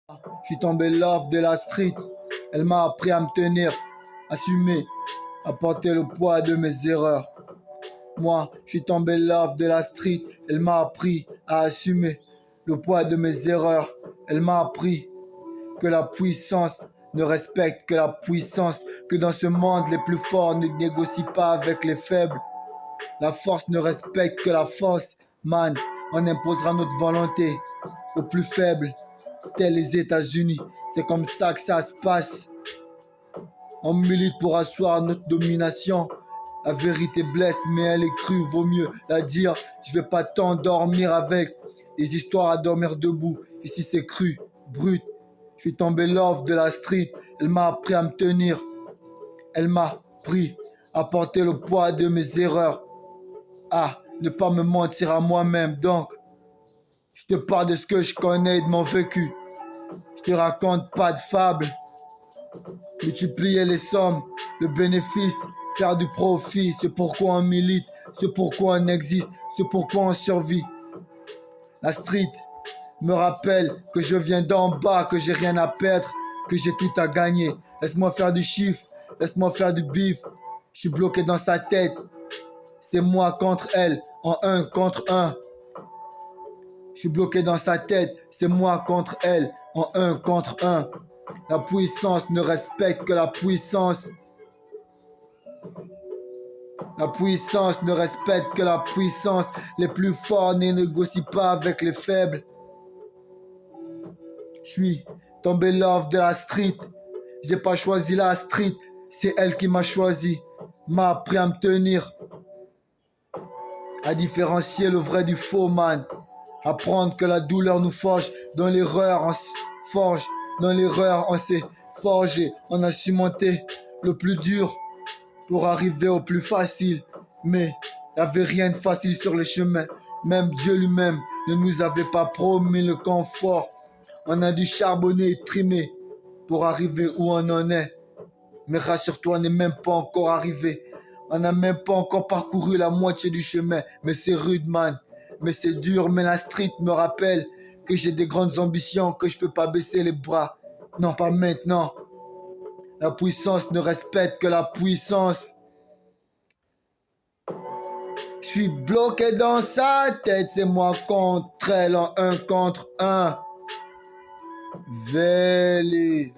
Je suis tombé love de la street. Elle m'a appris à me tenir, assumer, à porter le poids de mes erreurs. Moi, je suis tombé love de la street. Elle m'a appris à assumer le poids de mes erreurs. Elle m'a appris que la puissance ne respecte que la puissance, que dans ce monde les plus forts ne négocient pas avec les faibles. La force ne respecte que la force. Man, on imposera notre volonté aux plus faibles, tels les États-Unis. C'est comme ça que ça se passe. On milite pour asseoir notre domination. La vérité blesse, mais elle est crue, vaut mieux la dire. Je vais pas t'endormir avec des histoires à dormir debout. Ici c'est cru, brut. Je suis tombé love de la street. Elle m'a appris à me tenir. Elle m'a appris à porter le poids de mes erreurs. À ne pas me mentir à moi-même. Donc, je te parle de ce que je connais et de mon vécu. Je te raconte pas de fables. Multiplier les sommes, le bénéfice, faire du profit. C'est pourquoi on milite, c'est pourquoi on existe, c'est pourquoi on survit. La street me rappelle que je viens d'en bas, que j'ai rien à perdre, que j'ai tout à gagner. Laisse-moi faire du chiffre, laisse-moi faire du bif. Je suis bloqué dans sa tête. C'est moi contre elle, en un contre un. Je suis bloqué dans sa tête, c'est moi contre elle, en un contre un. La puissance ne respecte que la puissance. La puissance ne respecte que la puissance. Les plus forts ne négocient pas avec les faibles. Je suis tombé love de la street. J'ai pas choisi la street, c'est elle qui m'a choisi. M'a appris à me tenir. À différencier le vrai du faux, man. Apprendre que la douleur nous forge. Dans l'erreur, on se forge. Dans l'erreur, on s'est forgé. On a su monter le plus dur pour arriver au plus facile. Mais il n'y avait rien de facile sur le chemin. Même Dieu lui-même ne nous avait pas promis le confort. On a dû charbonner et trimer pour arriver où on en est. Mais rassure-toi, on n'est même pas encore arrivé. On n'a même pas encore parcouru la moitié du chemin. Mais c'est rude, man. Mais c'est dur. Mais la street me rappelle que j'ai des grandes ambitions, que je peux pas baisser les bras. Non, pas maintenant. La puissance ne respecte que la puissance. Je suis bloqué dans sa tête. C'est moi contre elle en un contre un. Vélé.